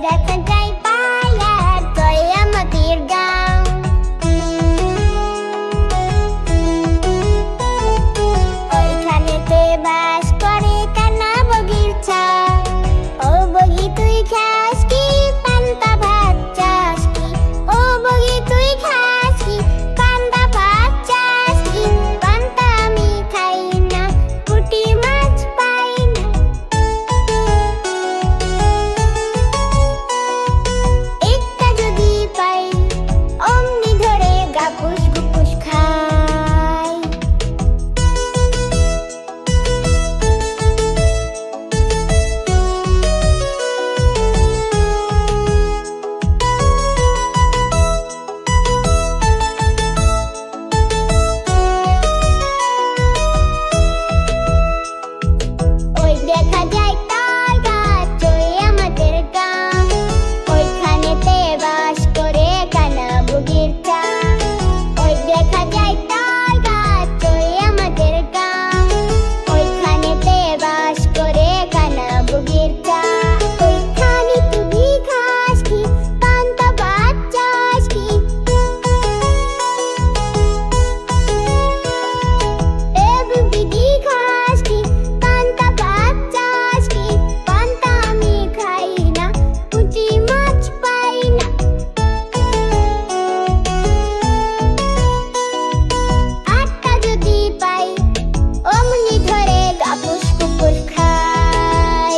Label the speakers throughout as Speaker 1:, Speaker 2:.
Speaker 1: দেখা যায় পায়ার তয় আমাদের গাঁও। ওইখানেতে বাস করে কানা বগির ছা। ও বগি তুই খাস কি পান্তা ভাত চাস কি? ও বগি তুই খাস কি পান্তা ভাত চাস কি? পান্তা আমি খাই না, পুঁটি মাছ পাই না। একটা যদি পাই অমনি ধরে গাপুস গুপুস খাই। ওই দেখা যায় তাল গাছ ওই আমাদের গাঁ। ওইখানেতে বাস করে কানা বগির চা। ওই দেখা যায় তাল গাছ ওই আমাদের গাঁ। ওইখানেতে বাস করে কানা বগির চা। ওইখানে তুই খাস কি পান্তা ভাত চাস কি? এ বুগি খাস কি পান্তা ভাত চাস কি? পান্তা আমি খাই না, পুঁটি মাছ পাই না। আটটা যদি পাই অমনি ধরে গাপুস কুপুস খাই।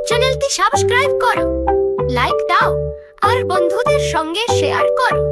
Speaker 1: চ্যানেলটি সাবস্ক্রাইব করো, লাইক দাও আর বন্ধুদের সঙ্গে শেয়ার করো।